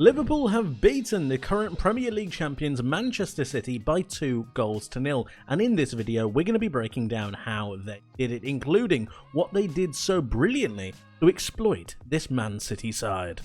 Liverpool have beaten the current Premier League champions Manchester City by 2-0, and in this video we're going to be breaking down how they did it, including what they did so brilliantly to exploit this Man City side.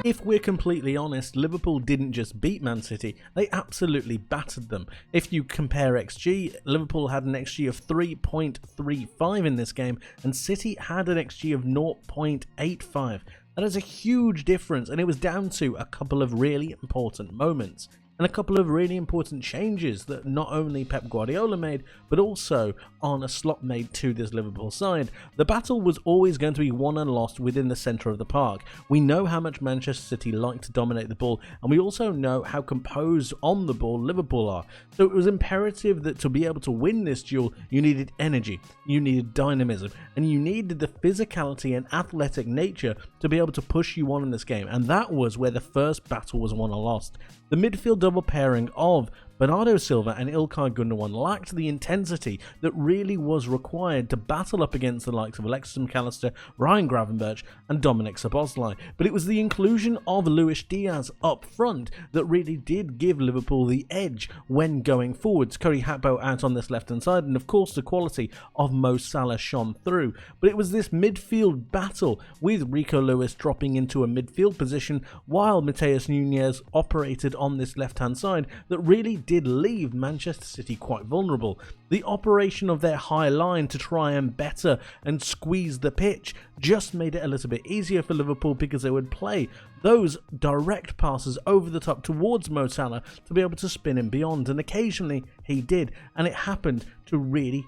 If we're completely honest, Liverpool didn't just beat Man City, they absolutely battered them. If you compare XG, Liverpool had an XG of 3.35 in this game, and City had an XG of 0.85. That is a huge difference, and it was down to a couple of really important moments. And a couple of really important changes that not only Pep Guardiola made, but also Arne Slot made to this Liverpool side. The battle was always going to be won and lost within the centre of the park. We know how much Manchester City like to dominate the ball, and we also know how composed on the ball Liverpool are. So it was imperative that to be able to win this duel, you needed energy, you needed dynamism, and you needed the physicality and athletic nature to be able to push you on in this game. And that was where the first battle was won and lost. The midfield double pairing of Bernardo Silva and Ilkay Gundogan lacked the intensity that really was required to battle up against the likes of Alexis McAllister, Ryan Gravenberch and Dominic Szoboszlai. But it was the inclusion of Luis Diaz up front that really did give Liverpool the edge when going forwards. Cody Gakpo out on this left hand side, and of course the quality of Mo Salah shone through. But it was this midfield battle with Rico Lewis dropping into a midfield position while Matheus Nunes operated on this left hand side that really did leave Manchester City quite vulnerable. The operation of their high line to try and better and squeeze the pitch just made it a little bit easier for Liverpool, because they would play those direct passes over the top towards Mo Salah to be able to spin him beyond, and occasionally he did, and it happened to really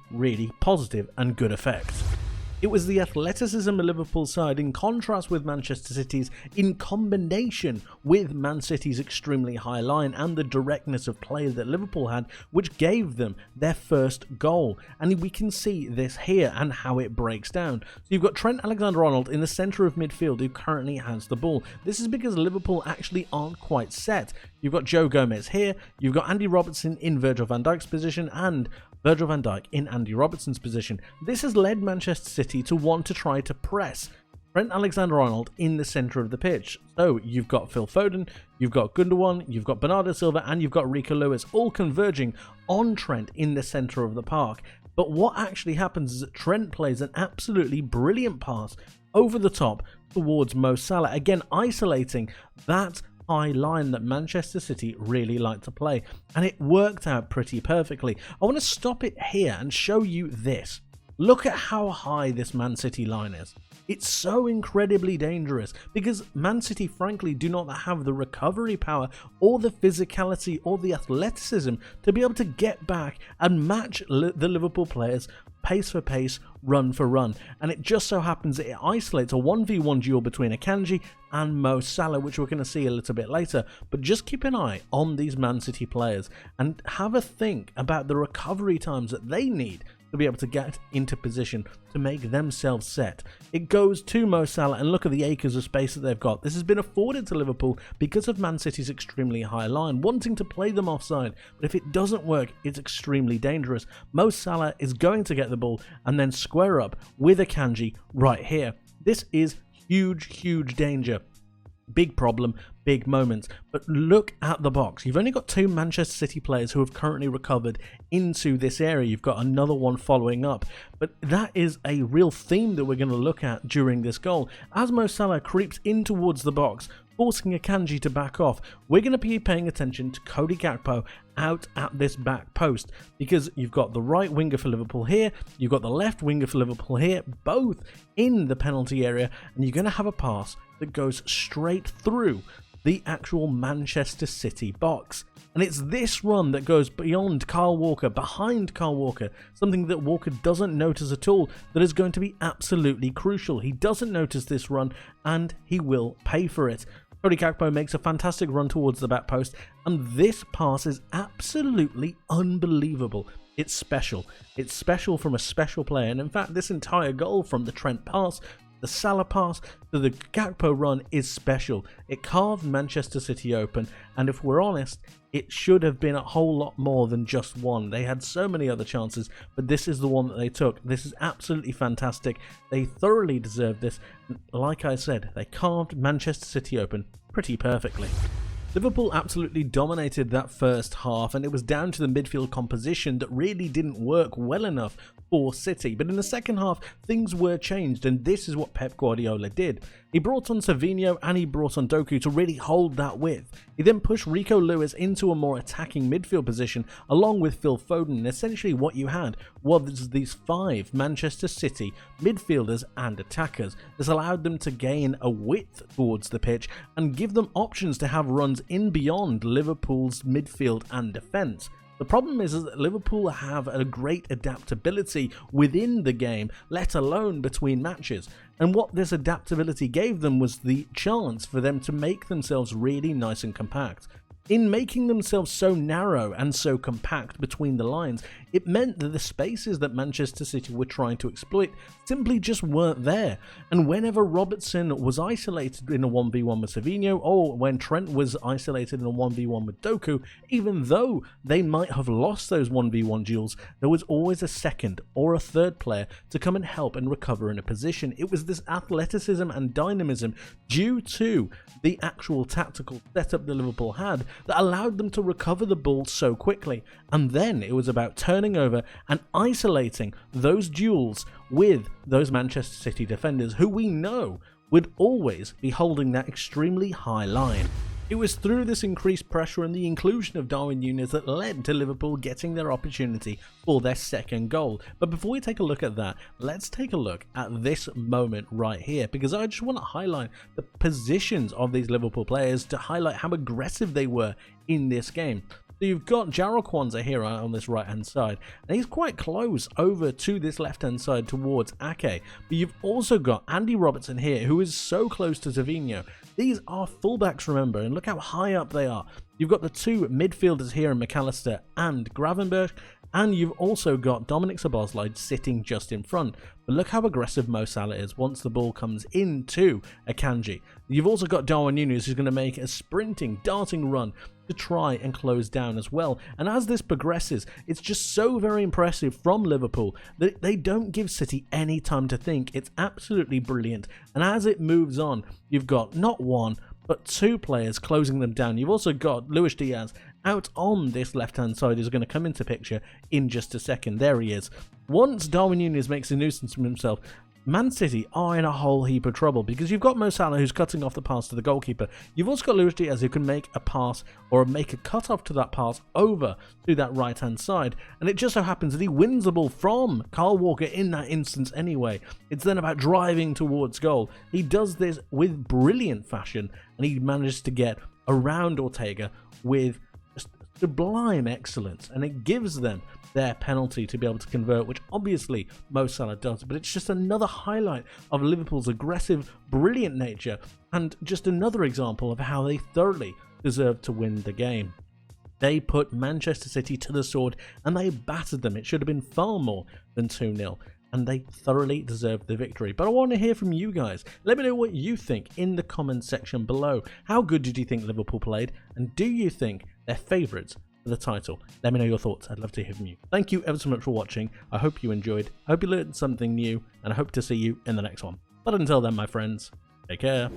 positive and good effect. It was the athleticism of Liverpool's side in contrast with Manchester City's, in combination with Man City's extremely high line and the directness of play that Liverpool had, which gave them their first goal. And we can see this here and how it breaks down. So you've got Trent Alexander-Arnold in the centre of midfield who currently has the ball. This is because Liverpool actually aren't quite set. You've got Joe Gomez here, you've got Andy Robertson in Virgil van Dijk's position, and Virgil van Dijk in Andy Robertson's position. This has led Manchester City to want to try to press Trent Alexander-Arnold in the centre of the pitch. So you've got Phil Foden, you've got Gundogan, you've got Bernardo Silva, and you've got Rico Lewis all converging on Trent in the centre of the park. But what actually happens is that Trent plays an absolutely brilliant pass over the top towards Mo Salah, again isolating that high line that Manchester City really like to play, and it worked out pretty perfectly. I want to stop it here and show you this. Look at how high this Man City line is. It's so incredibly dangerous because Man City frankly do not have the recovery power or the physicality or the athleticism to be able to get back and match the Liverpool players pace for pace, run for run. And it just so happens that it isolates a 1v1 duel between Akanji and Mo Salah, which we're going to see a little bit later. But just keep an eye on these Man City players and have a think about the recovery times that they need to be able to get into position to make themselves set. It goes to Mo Salah, and look at the acres of space that they've got. This has been afforded to Liverpool because of Man City's extremely high line, wanting to play them offside, but if it doesn't work, it's extremely dangerous. Mo Salah is going to get the ball and then square up with Akanji right here. This is huge danger. Big problem, big moments. But look at the box. You've only got 2 Manchester City players who have currently recovered into this area. You've got another one following up. But that is a real theme that we're going to look at during this goal. As Mo Salah creeps in towards the box, forcing Akanji to back off, we're going to be paying attention to Cody Gakpo out at this back post, because you've got the right winger for Liverpool here, you've got the left winger for Liverpool here, both in the penalty area, and you're going to have a pass that goes straight through the actual Manchester City box. And it's this run that goes beyond Kyle Walker, behind Kyle Walker, something that Walker doesn't notice at all, that is going to be absolutely crucial. He doesn't notice this run, and he will pay for it. Cody Gakpo makes a fantastic run towards the back post, and this pass is absolutely unbelievable. It's special. It's special from a special player, and in fact this entire goal, from the Trent pass The Salah pass to the Gakpo run is special. It carved Manchester City open, and if we're honest, it should have been a whole lot more than just one. They had so many other chances, but this is the one that they took. This is absolutely fantastic. They thoroughly deserved this. Like I said, they carved Manchester City open pretty perfectly. Liverpool absolutely dominated that first half, and it was down to the midfield composition that really didn't work well enough for City. But in the second half, things were changed, and this is what Pep Guardiola did. He brought on Savinho and he brought on Doku to really hold that width. He then pushed Rico Lewis into a more attacking midfield position along with Phil Foden, and essentially what you had was these 5 Manchester City midfielders and attackers. This allowed them to gain a width towards the pitch and give them options to have runs in beyond Liverpool's midfield and defence. The problem is that Liverpool have a great adaptability within the game, let alone between matches. And what this adaptability gave them was the chance for them to make themselves really nice and compact. In making themselves so narrow and so compact between the lines, it meant that the spaces that Manchester City were trying to exploit simply just weren't there. And whenever Robertson was isolated in a 1v1 with Savinho, or when Trent was isolated in a 1v1 with Doku, even though they might have lost those 1v1 duels, there was always a second or a third player to come and help and recover in a position. It was this athleticism and dynamism due to the actual tactical setup that Liverpool had that allowed them to recover the ball so quickly. And then it was about turning over and isolating those duels with those Manchester City defenders who we know would always be holding that extremely high line. It was through this increased pressure and the inclusion of Darwin Núñez that led to Liverpool getting their opportunity for their second goal. But before we take a look at that, let's take a look at this moment right here, because I just want to highlight the positions of these Liverpool players to highlight how aggressive they were in this game. So you've got Jarrell Kwanzaa here on this right hand side, and he's quite close over to this left hand side towards Ake. But you've also got Andy Robertson here, who is so close to Savinho. These are fullbacks, remember, and look how high up they are. You've got the 2 midfielders here in McAllister and Gravenberch, and you've also got Dominic Szoboszlai sitting just in front. But look how aggressive Mo Salah is once the ball comes into Akanji. You've also got Darwin Núñez, who's going to make a sprinting, darting run to try and close down as well. And as this progresses, it's just so very impressive from Liverpool that they don't give City any time to think. It's absolutely brilliant. And as it moves on, you've got not 1, but 2 players closing them down. You've also got Luis Diaz out on this left-hand side, who's going to come into picture in just a second. There he is. Once Darwin Núñez makes a nuisance of himself, Man City are in a whole heap of trouble, because you've got Mo Salah who's cutting off the pass to the goalkeeper. You've also got Luis Diaz who can make a pass or make a cut off to that pass over to that right hand side, and it just so happens that he wins the ball from Kyle Walker in that instance anyway. It's then about driving towards goal. He does this with brilliant fashion, and he manages to get around Ortega with sublime excellence, and it gives them their penalty to be able to convert, which obviously Mo Salah does. But it's just another highlight of Liverpool's aggressive, brilliant nature, and just another example of how they thoroughly deserve to win the game. They put Manchester City to the sword and they battered them. It should have been far more than 2-0. And they thoroughly deserved the victory. But I want to hear from you guys. Let me know what you think in the comments section below. How good did you think Liverpool played? And do you think they're favourites for the title? Let me know your thoughts. I'd love to hear from you. Thank you ever so much for watching. I hope you enjoyed. I hope you learned something new. And I hope to see you in the next one. But until then, my friends, take care.